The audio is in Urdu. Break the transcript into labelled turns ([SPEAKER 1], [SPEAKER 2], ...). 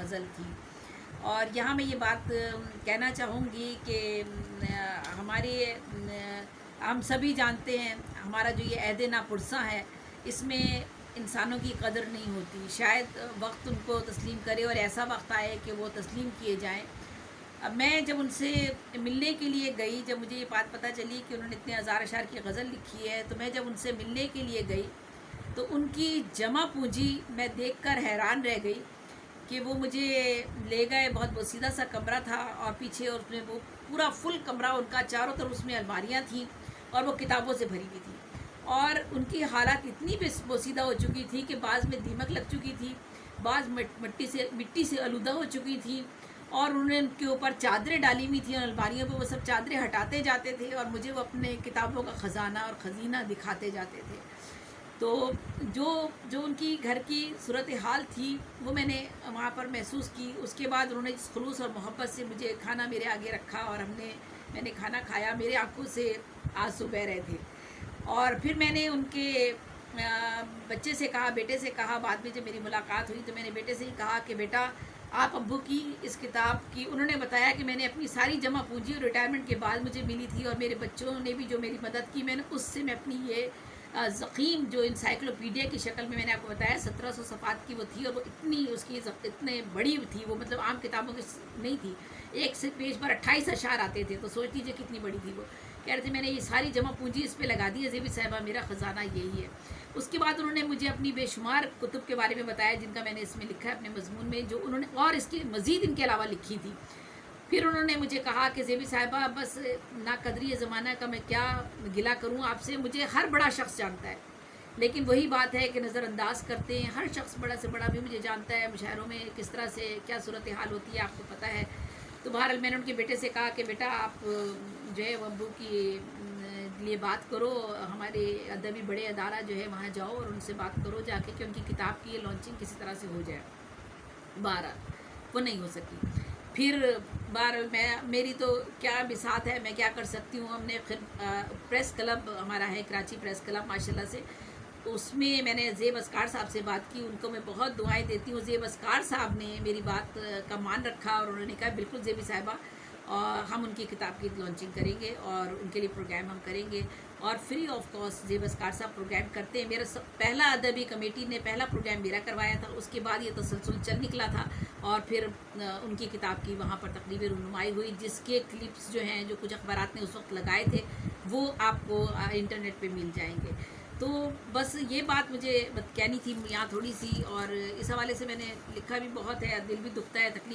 [SPEAKER 1] غزل تھی. اور یہاں میں یہ بات کہنا چاہوں گی کہ ہم سبھی جانتے ہیں ہمارا جو یہ عہد ناپرساں ہے اس میں انسانوں کی قدر نہیں ہوتی. شاید وقت ان کو تسلیم کرے اور ایسا وقت آئے کہ وہ تسلیم کیے جائیں. اب میں جب ان سے ملنے کے لیے گئی، جب مجھے یہ بات پتہ چلی کہ انہوں نے اتنے ہزار اشعار کی غزل لکھی ہے، تو میں جب ان سے ملنے کے لیے گئی تو ان کی جمع پونجی میں دیکھ کر حیران رہ گئی کہ وہ مجھے لے گئے. بہت بوسیدہ سا کمرہ تھا اور پیچھے اس میں وہ پورا فل کمرہ ان کا، چاروں طرف اس میں الماریاں تھیں اور وہ کتابوں سے بھری ہوئی تھی. اور ان کی حالات اتنی بوسیدہ ہو چکی تھی کہ بعض میں دیمک لگ چکی تھی، بعض مٹی سے آلودہ ہو چکی تھی، اور انہوں نے ان کے اوپر چادریں ڈالی ہوئی تھیں اور الماریوں پہ وہ سب چادریں ہٹاتے جاتے تھے اور مجھے وہ اپنے کتابوں کا خزانہ اور خزینہ دکھاتے جاتے تھے. تو جو ان کی گھر کی صورتحال تھی وہ میں نے وہاں پر محسوس کی. اس کے بعد انہوں نے جس خلوص اور محبت سے مجھے کھانا میرے آگے رکھا اور میں نے کھانا کھایا، میرے آنکھوں سے آنسو بہہ رہے تھے. اور پھر میں نے ان کے بیٹے سے کہا بعد میں جب میری ملاقات ہوئی تو میں نے بیٹے سے ہی کہا کہ بیٹا آپ ابو کی اس کتاب کی، انہوں نے بتایا کہ میں نے اپنی ساری جمع پونجی اور ریٹائرمنٹ کے بعد مجھے ملی تھی اور میرے بچوں نے بھی جو میری مدد کی، میں نے اس سے میں اپنی یہ ضخیم جو انسائکلوپیڈیا کی شکل میں نے آپ کو بتایا 1700 صفحات کی وہ تھی، اور وہ اتنے بڑی تھی، وہ مطلب عام کتابوں کی نہیں تھی. ایک سے پیج پر 28 اشعار آتے تھے، تو سوچ لیجیے کتنی بڑی تھی وہ. کہہ رہے تھے میں نے یہ ساری جمع پونجی اس پہ لگا دی ہے زیبی صاحبہ، میرا خزانہ یہی ہے. اس کے بعد انہوں نے مجھے اپنی بے شمار کتب کے بارے میں بتایا جن کا میں نے اس میں لکھا ہے اپنے مضمون میں، جو انہوں نے اور اس کی مزید ان کے علاوہ لکھی تھی. پھر انہوں نے مجھے کہا کہ زیبی صاحبہ بس ناقدری زمانہ کا میں کیا گلہ کروں آپ سے، مجھے ہر بڑا شخص جانتا ہے، لیکن وہی بات ہے کہ نظر انداز کرتے ہیں. ہر شخص بڑا سے بڑا بھی مجھے جانتا ہے، مشاعروں میں کس طرح سے کیا صورتحال ہوتی ہے آپ کو پتہ ہے. تو بہرحال میں نے ان کے بیٹے سے کہا کہ بیٹا آپ جو ہے ابو کی لیے بات کرو، ہمارے ادبی بڑے ادارہ جو ہے وہاں جاؤ اور ان سے بات کرو جا کے کہ ان کی کتاب کی یہ لانچنگ کسی طرح سے ہو جائے. بہرحال وہ نہیں ہو سکی. پھر بہرحال میری تو کیا بساط ہے، میں کیا کر سکتی ہوں. ہم نے پریس کلب ہمارا ہے کراچی پریس کلب ماشاءاللہ سے، اس میں نے زیب اسکار صاحب سے بات کی. ان کو میں بہت دعائیں دیتی ہوں. زیب اسکار صاحب نے میری بات کا مان رکھا اور انہوں نے کہا بالکل زیبی صاحبہ ہم ان کی کتاب کی لانچنگ کریں گے اور ان کے لیے پروگرام ہم کریں گے، اور فری آف کاسٹ زیب اسکار صاحب پروگرام کرتے ہیں. میرا پہلا ادبی کمیٹی نے پہلا پروگرام میرا کروایا تھا، اس کے بعد یہ تسلسل چل نکلا تھا اور پھر ان کی کتاب کی وہاں پر تقریب رونمائی ہوئی، جس کے کلپس جو ہیں جو کچھ اخبارات نے اس وقت لگائے تھے وہ آپ کو انٹرنیٹ پہ مل جائیں گے. تو بس یہ بات مجھے کہنی تھی یہاں تھوڑی سی، اور اس حوالے سے میں نے لکھا بھی بہت ہے، دل بھی دکھتا ہے، تکلیف